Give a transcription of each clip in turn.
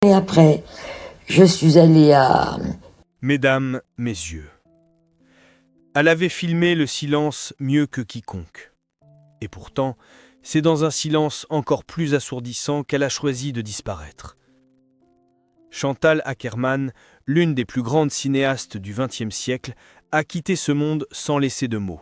Et après, je suis allée à... Mesdames, messieurs, elle avait filmé le silence mieux que quiconque. Et pourtant, c'est dans un silence encore plus assourdissant qu'elle a choisi de disparaître. Chantal Akerman, l'une des plus grandes cinéastes du XXe siècle, a quitté ce monde sans laisser de mots,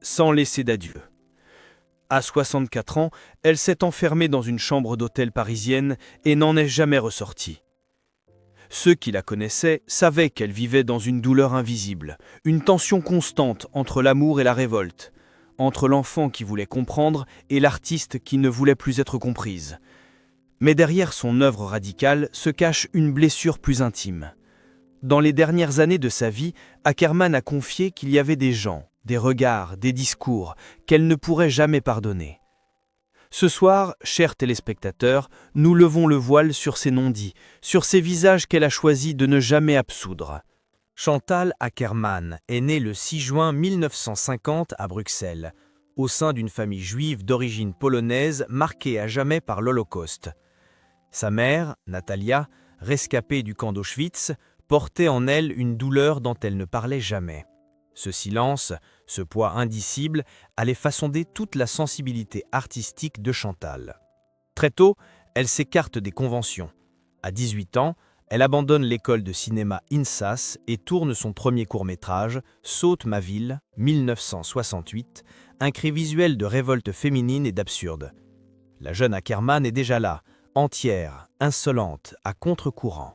sans laisser d'adieu. À 64 ans, elle s'est enfermée dans une chambre d'hôtel parisienne et n'en est jamais ressortie. Ceux qui la connaissaient savaient qu'elle vivait dans une douleur invisible, une tension constante entre l'amour et la révolte, entre l'enfant qui voulait comprendre et l'artiste qui ne voulait plus être comprise. Mais derrière son œuvre radicale se cache une blessure plus intime. Dans les dernières années de sa vie, Akerman a confié qu'il y avait des gens, des regards, des discours qu'elle ne pourrait jamais pardonner. Ce soir, chers téléspectateurs, nous levons le voile sur ces non-dits, sur ces visages qu'elle a choisi de ne jamais absoudre. Chantal Akerman est née le 6 juin 1950 à Bruxelles, au sein d'une famille juive d'origine polonaise marquée à jamais par l'Holocauste. Sa mère, Natalia, rescapée du camp d'Auschwitz, portait en elle une douleur dont elle ne parlait jamais. Ce silence, ce poids indicible, allait façonner toute la sensibilité artistique de Chantal. Très tôt, elle s'écarte des conventions. À 18 ans, elle abandonne l'école de cinéma INSAS et tourne son premier court-métrage, Saute ma ville, 1968, un cri visuel de révolte féminine et d'absurde. La jeune Akerman est déjà là, entière, insolente, à contre-courant.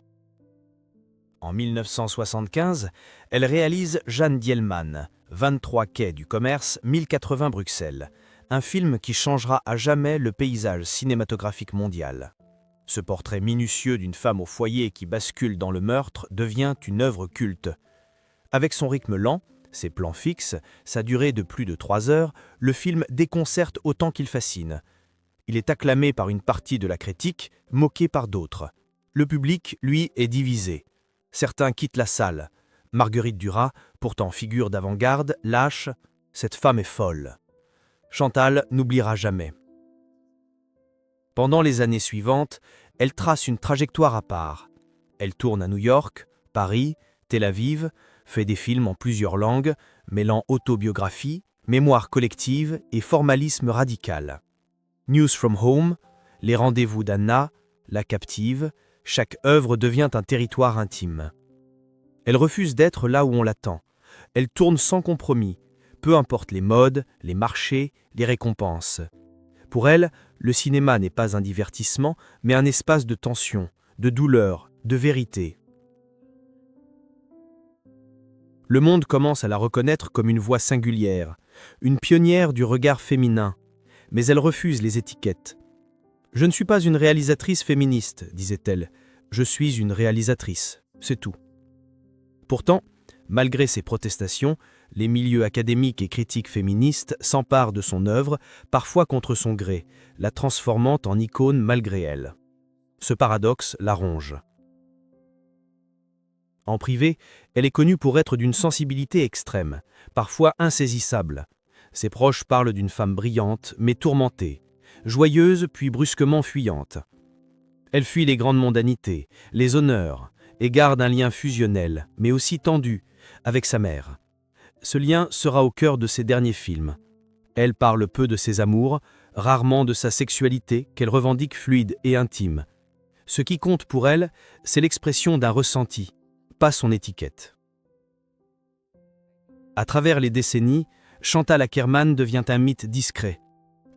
En 1975, elle réalise Jeanne Dielman, 23 quai du commerce, 1080 Bruxelles, un film qui changera à jamais le paysage cinématographique mondial. Ce portrait minutieux d'une femme au foyer qui bascule dans le meurtre devient une œuvre culte. Avec son rythme lent, ses plans fixes, sa durée de plus de 3 heures, le film déconcerte autant qu'il fascine. Il est acclamé par une partie de la critique, moqué par d'autres. Le public, lui, est divisé. Certains quittent la salle. Marguerite Duras, pourtant figure d'avant-garde, lâche « Cette femme est folle ». Chantal n'oubliera jamais. Pendant les années suivantes, elle trace une trajectoire à part. Elle tourne à New York, Paris, Tel Aviv, fait des films en plusieurs langues, mêlant autobiographie, mémoire collective et formalisme radical. News from Home, Les rendez-vous d'Anna, La captive, chaque œuvre devient un territoire intime. Elle refuse d'être là où on l'attend. Elle tourne sans compromis, peu importe les modes, les marchés, les récompenses. Pour elle, le cinéma n'est pas un divertissement, mais un espace de tension, de douleur, de vérité. Le monde commence à la reconnaître comme une voix singulière, une pionnière du regard féminin, mais elle refuse les étiquettes. « Je ne suis pas une réalisatrice féministe », disait-elle. « Je suis une réalisatrice, c'est tout. » Pourtant, malgré ses protestations, les milieux académiques et critiques féministes s'emparent de son œuvre, parfois contre son gré, la transformant en icône malgré elle. Ce paradoxe la ronge. En privé, elle est connue pour être d'une sensibilité extrême, parfois insaisissable. Ses proches parlent d'une femme brillante, mais tourmentée, joyeuse puis brusquement fuyante. Elle fuit les grandes mondanités, les honneurs, et garde un lien fusionnel, mais aussi tendu, avec sa mère. Ce lien sera au cœur de ses derniers films. Elle parle peu de ses amours, rarement de sa sexualité, qu'elle revendique fluide et intime. Ce qui compte pour elle, c'est l'expression d'un ressenti, pas son étiquette. À travers les décennies, Chantal Akerman devient un mythe discret.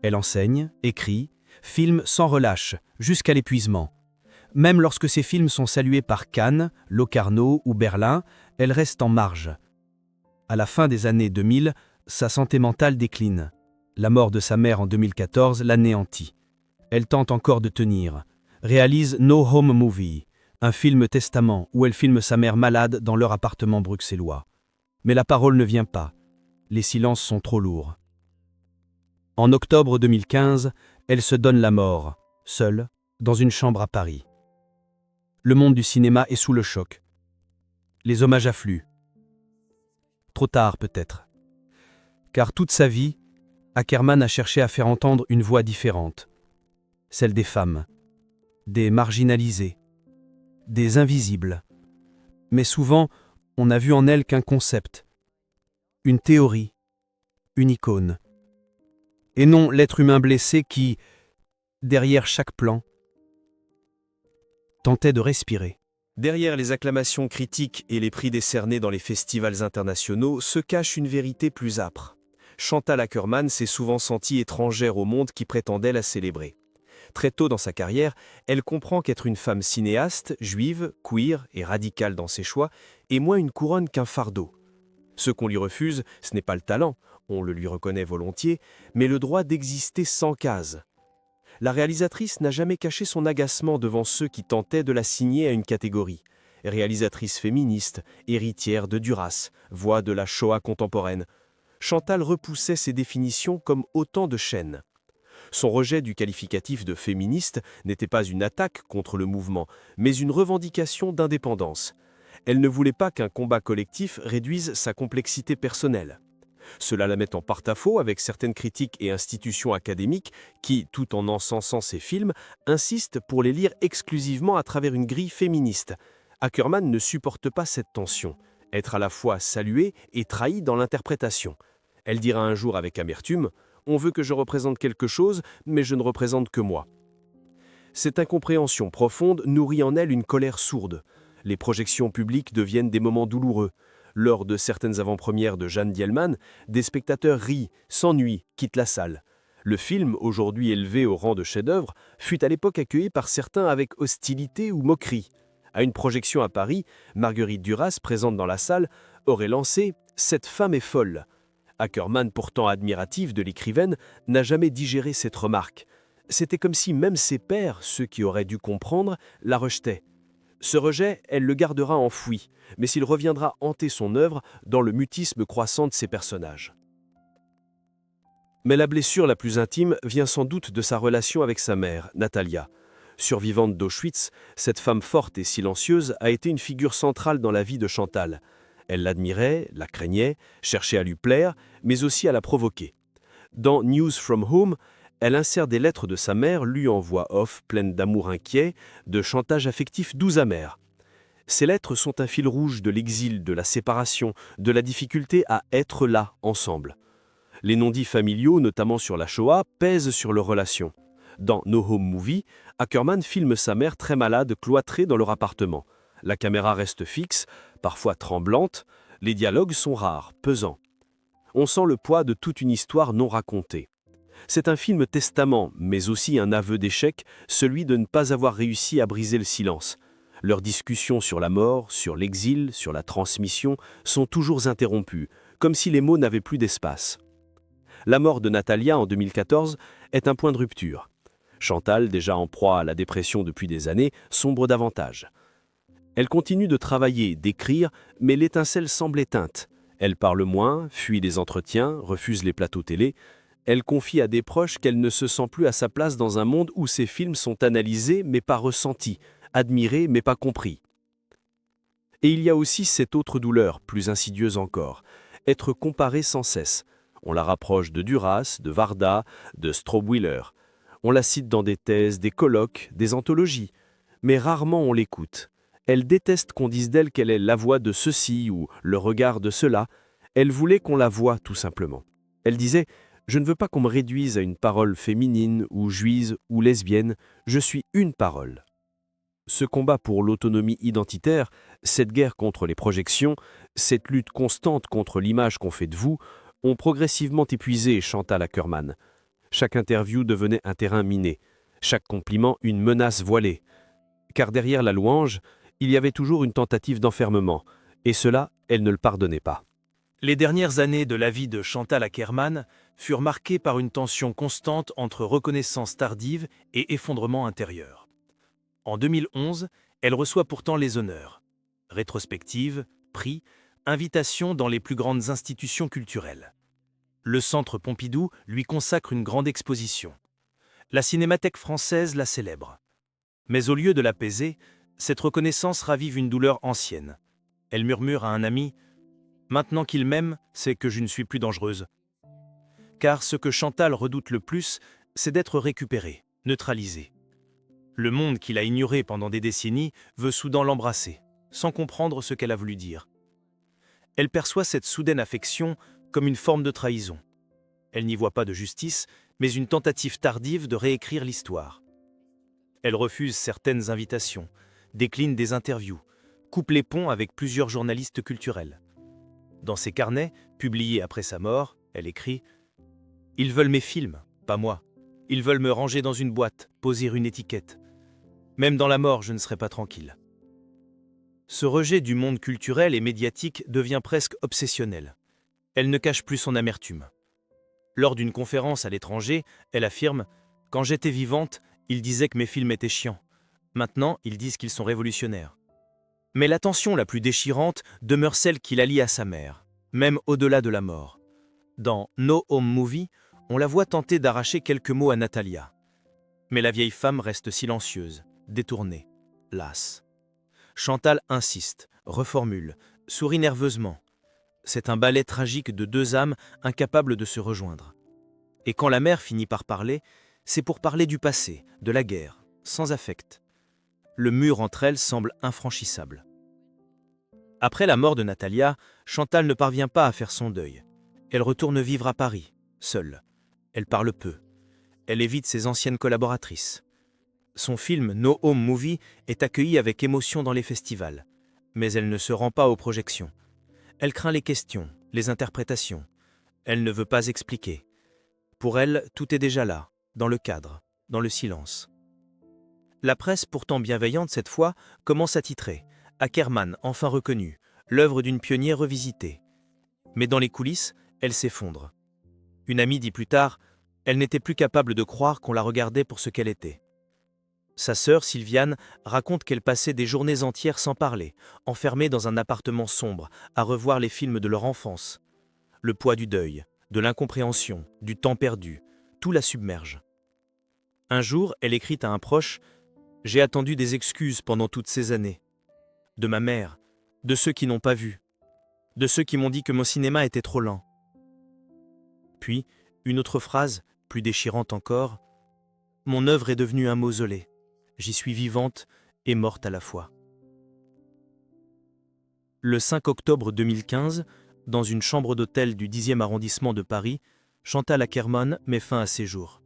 Elle enseigne, écrit, filme sans relâche, jusqu'à l'épuisement. Même lorsque ses films sont salués par Cannes, Locarno ou Berlin, elle reste en marge. À la fin des années 2000, sa santé mentale décline. La mort de sa mère en 2014 l'anéantit. Elle tente encore de tenir. Réalise No Home Movie, un film testament où elle filme sa mère malade dans leur appartement bruxellois. Mais la parole ne vient pas. Les silences sont trop lourds. En octobre 2015, elle se donne la mort, seule, dans une chambre à Paris. Le monde du cinéma est sous le choc. Les hommages affluent. Trop tard peut-être. Car toute sa vie, Akerman a cherché à faire entendre une voix différente. Celle des femmes, des marginalisés, des invisibles. Mais souvent, on n'a vu en elle qu'un concept, une théorie, une icône. Et non l'être humain blessé qui, derrière chaque plan, tentait de respirer. Derrière les acclamations critiques et les prix décernés dans les festivals internationaux se cache une vérité plus âpre. Chantal Akerman s'est souvent sentie étrangère au monde qui prétendait la célébrer. Très tôt dans sa carrière, elle comprend qu'être une femme cinéaste, juive, queer et radicale dans ses choix est moins une couronne qu'un fardeau. Ce qu'on lui refuse, ce n'est pas le talent, on le lui reconnaît volontiers, mais le droit d'exister sans case. La réalisatrice n'a jamais caché son agacement devant ceux qui tentaient de la signer à une catégorie. Réalisatrice féministe, héritière de Duras, voix de la Shoah contemporaine, Chantal repoussait ces définitions comme autant de chaînes. Son rejet du qualificatif de féministe n'était pas une attaque contre le mouvement, mais une revendication d'indépendance. Elle ne voulait pas qu'un combat collectif réduise sa complexité personnelle. Cela la met en porte-à-faux avec certaines critiques et institutions académiques qui, tout en encensant ces films, insistent pour les lire exclusivement à travers une grille féministe. Akerman ne supporte pas cette tension, être à la fois saluée et trahie dans l'interprétation. Elle dira un jour avec amertume « On veut que je représente quelque chose, mais je ne représente que moi ». Cette incompréhension profonde nourrit en elle une colère sourde. Les projections publiques deviennent des moments douloureux. Lors de certaines avant-premières de Jeanne Dielman, des spectateurs rient, s'ennuient, quittent la salle. Le film, aujourd'hui élevé au rang de chef-d'œuvre, fut à l'époque accueilli par certains avec hostilité ou moquerie. À une projection à Paris, Marguerite Duras, présente dans la salle, aurait lancé « Cette femme est folle ». Akerman, pourtant admirative de l'écrivaine, n'a jamais digéré cette remarque. C'était comme si même ses pairs, ceux qui auraient dû comprendre, la rejetaient. Ce rejet, elle le gardera enfoui, mais il reviendra hanter son œuvre dans le mutisme croissant de ses personnages. Mais la blessure la plus intime vient sans doute de sa relation avec sa mère, Natalia. Survivante d'Auschwitz, cette femme forte et silencieuse a été une figure centrale dans la vie de Chantal. Elle l'admirait, la craignait, cherchait à lui plaire, mais aussi à la provoquer. Dans News from Home, elle insère des lettres de sa mère lues en voix off, pleines d'amour inquiet, de chantage affectif doux amer. Ces lettres sont un fil rouge de l'exil, de la séparation, de la difficulté à être là, ensemble. Les non-dits familiaux, notamment sur la Shoah, pèsent sur leurs relations. Dans No Home Movie, Akerman filme sa mère très malade, cloîtrée dans leur appartement. La caméra reste fixe, parfois tremblante, les dialogues sont rares, pesants. On sent le poids de toute une histoire non racontée. C'est un film testament, mais aussi un aveu d'échec, celui de ne pas avoir réussi à briser le silence. Leurs discussions sur la mort, sur l'exil, sur la transmission sont toujours interrompues, comme si les mots n'avaient plus d'espace. La mort de Natalia en 2014 est un point de rupture. Chantal, déjà en proie à la dépression depuis des années, sombre davantage. Elle continue de travailler, d'écrire, mais l'étincelle semble éteinte. Elle parle moins, fuit les entretiens, refuse les plateaux télé. Elle confie à des proches qu'elle ne se sent plus à sa place dans un monde où ses films sont analysés mais pas ressentis, admirés mais pas compris. Et il y a aussi cette autre douleur, plus insidieuse encore, être comparée sans cesse. On la rapproche de Duras, de Varda, de Straub-Wieler. On la cite dans des thèses, des colloques, des anthologies. Mais rarement on l'écoute. Elle déteste qu'on dise d'elle qu'elle est la voix de ceci ou le regard de cela. Elle voulait qu'on la voie, tout simplement. Elle disait « Je ne veux pas qu'on me réduise à une parole féminine ou juive ou lesbienne, je suis une parole ». Ce combat pour l'autonomie identitaire, cette guerre contre les projections, cette lutte constante contre l'image qu'on fait de vous, ont progressivement épuisé Chantal Akerman. Chaque interview devenait un terrain miné, chaque compliment une menace voilée. Car derrière la louange, il y avait toujours une tentative d'enfermement, et cela, elle ne le pardonnait pas. Les dernières années de la vie de Chantal Akerman furent marquées par une tension constante entre reconnaissance tardive et effondrement intérieur. En 2011, elle reçoit pourtant les honneurs. Rétrospective, prix, invitation dans les plus grandes institutions culturelles. Le Centre Pompidou lui consacre une grande exposition. La Cinémathèque française la célèbre. Mais au lieu de l'apaiser, cette reconnaissance ravive une douleur ancienne. Elle murmure à un ami « Maintenant qu'il m'aime, c'est que je ne suis plus dangereuse. » Car ce que Chantal redoute le plus, c'est d'être récupérée, neutralisée. Le monde qu'il a ignoré pendant des décennies veut soudain l'embrasser, sans comprendre ce qu'elle a voulu dire. Elle perçoit cette soudaine affection comme une forme de trahison. Elle n'y voit pas de justice, mais une tentative tardive de réécrire l'histoire. Elle refuse certaines invitations, décline des interviews, coupe les ponts avec plusieurs journalistes culturels. Dans ses carnets, publiés après sa mort, elle écrit « Ils veulent mes films, pas moi. Ils veulent me ranger dans une boîte, poser une étiquette. Même dans la mort, je ne serai pas tranquille. » Ce rejet du monde culturel et médiatique devient presque obsessionnel. Elle ne cache plus son amertume. Lors d'une conférence à l'étranger, elle affirme « Quand j'étais vivante, ils disaient que mes films étaient chiants. Maintenant, ils disent qu'ils sont révolutionnaires. » Mais la tension la plus déchirante demeure celle qui la lie à sa mère, même au-delà de la mort. Dans No Home Movie, on la voit tenter d'arracher quelques mots à Natalia. Mais la vieille femme reste silencieuse, détournée, lasse. Chantal insiste, reformule, sourit nerveusement. C'est un ballet tragique de deux âmes incapables de se rejoindre. Et quand la mère finit par parler, c'est pour parler du passé, de la guerre, sans affect. Le mur entre elles semble infranchissable. Après la mort de Natalia, Chantal ne parvient pas à faire son deuil. Elle retourne vivre à Paris, seule. Elle parle peu. Elle évite ses anciennes collaboratrices. Son film No Home Movie est accueilli avec émotion dans les festivals, mais elle ne se rend pas aux projections. Elle craint les questions, les interprétations. Elle ne veut pas expliquer. Pour elle, tout est déjà là, dans le cadre, dans le silence. La presse, pourtant bienveillante cette fois, commence à titrer. Ackerman, enfin reconnu, l'œuvre d'une pionnière revisitée. Mais dans les coulisses, elle s'effondre. Une amie dit plus tard, elle n'était plus capable de croire qu'on la regardait pour ce qu'elle était. Sa sœur, Sylviane, raconte qu'elle passait des journées entières sans parler, enfermée dans un appartement sombre, à revoir les films de leur enfance. Le poids du deuil, de l'incompréhension, du temps perdu, tout la submerge. Un jour, elle écrit à un proche « J'ai attendu des excuses pendant toutes ces années. De ma mère, de ceux qui n'ont pas vu, de ceux qui m'ont dit que mon cinéma était trop lent. » Puis, une autre phrase, plus déchirante encore, « Mon œuvre est devenue un mausolée. J'y suis vivante et morte à la fois. » Le 5 octobre 2015, dans une chambre d'hôtel du 10e arrondissement de Paris, Chantal Akerman met fin à ses jours.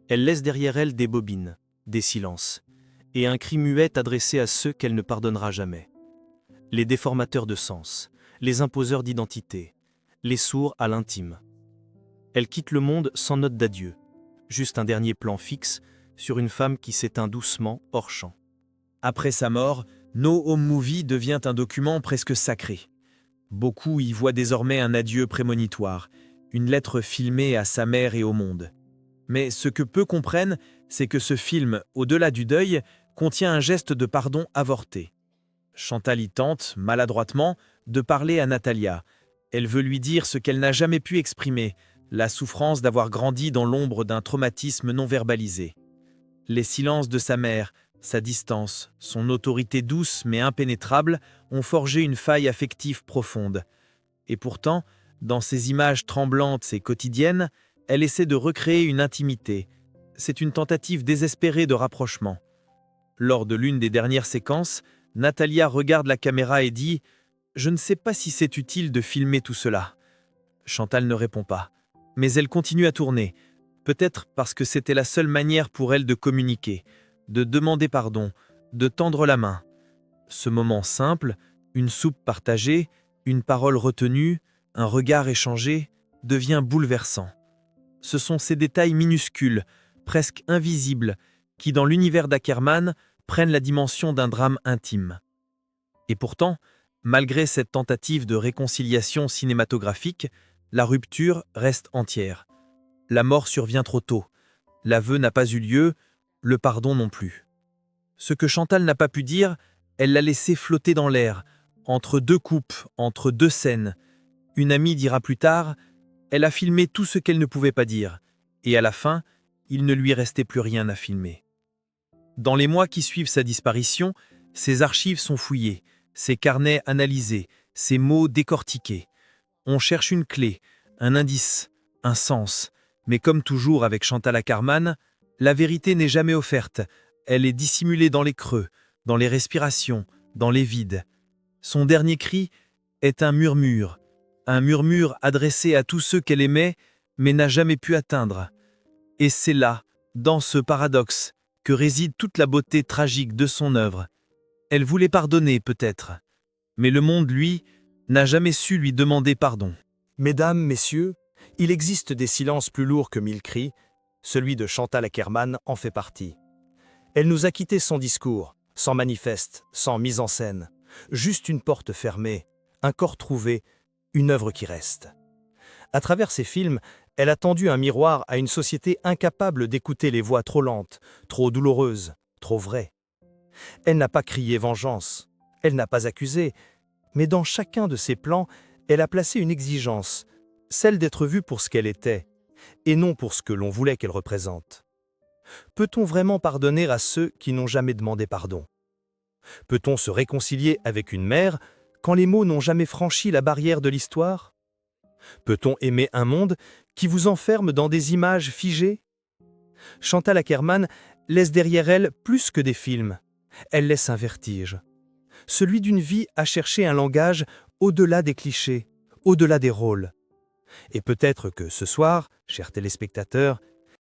Elle laisse derrière elle des bobines, des silences, et un cri muet adressé à ceux qu'elle ne pardonnera jamais. Les déformateurs de sens, les imposeurs d'identité, les sourds à l'intime. Elle quitte le monde sans note d'adieu, juste un dernier plan fixe sur une femme qui s'éteint doucement hors champ. Après sa mort, No Home Movie devient un document presque sacré. Beaucoup y voient désormais un adieu prémonitoire, une lettre filmée à sa mère et au monde. Mais ce que peu comprennent, c'est que ce film, au-delà du deuil, contient un geste de pardon avorté. Chantal y tente, maladroitement, de parler à Natalia. Elle veut lui dire ce qu'elle n'a jamais pu exprimer, la souffrance d'avoir grandi dans l'ombre d'un traumatisme non verbalisé. Les silences de sa mère, sa distance, son autorité douce mais impénétrable ont forgé une faille affective profonde. Et pourtant, dans ces images tremblantes et quotidiennes, elle essaie de recréer une intimité. C'est une tentative désespérée de rapprochement. Lors de l'une des dernières séquences, Natalia regarde la caméra et dit « Je ne sais pas si c'est utile de filmer tout cela. » Chantal ne répond pas, mais elle continue à tourner, peut-être parce que c'était la seule manière pour elle de communiquer, de demander pardon, de tendre la main. Ce moment simple, une soupe partagée, une parole retenue, un regard échangé, devient bouleversant. Ce sont ces détails minuscules, presque invisibles, qui dans l'univers d'Ackerman prennent la dimension d'un drame intime. Et pourtant, malgré cette tentative de réconciliation cinématographique, la rupture reste entière. La mort survient trop tôt, l'aveu n'a pas eu lieu, le pardon non plus. Ce que Chantal n'a pas pu dire, elle l'a laissé flotter dans l'air, entre deux coupes, entre deux scènes. Une amie dira plus tard, elle a filmé tout ce qu'elle ne pouvait pas dire, et à la fin, il ne lui restait plus rien à filmer. Dans les mois qui suivent sa disparition, ses archives sont fouillées, ses carnets analysés, ses mots décortiqués. On cherche une clé, un indice, un sens, mais comme toujours avec Chantal Akerman, la vérité n'est jamais offerte, Elle est dissimulée dans les creux, dans les respirations, dans les vides. Son dernier cri est un murmure adressé à tous ceux qu'elle aimait, mais n'a jamais pu atteindre. Et c'est là, dans ce paradoxe, que réside toute la beauté tragique de son œuvre. Elle voulait pardonner, peut-être, mais le monde, lui, n'a jamais su lui demander pardon. Mesdames, messieurs, il existe des silences plus lourds que 1000 cris. Celui de Chantal Akerman en fait partie. Elle nous a quittés sans discours, sans manifeste, sans mise en scène. Juste une porte fermée, un corps trouvé, une œuvre qui reste. À travers ses films, elle a tendu un miroir à une société incapable d'écouter les voix trop lentes, trop douloureuses, trop vraies. Elle n'a pas crié vengeance, elle n'a pas accusé, mais dans chacun de ses plans, elle a placé une exigence, celle d'être vue pour ce qu'elle était, et non pour ce que l'on voulait qu'elle représente. Peut-on vraiment pardonner à ceux qui n'ont jamais demandé pardon? Peut-on se réconcilier avec une mère quand les mots n'ont jamais franchi la barrière de l'histoire? Peut-on aimer un monde qui vous enferme dans des images figées? Chantal Akerman laisse derrière elle plus que des films. Elle laisse un vertige. Celui d'une vie à chercher un langage au-delà des clichés, au-delà des rôles. Et peut-être que ce soir, chers téléspectateurs,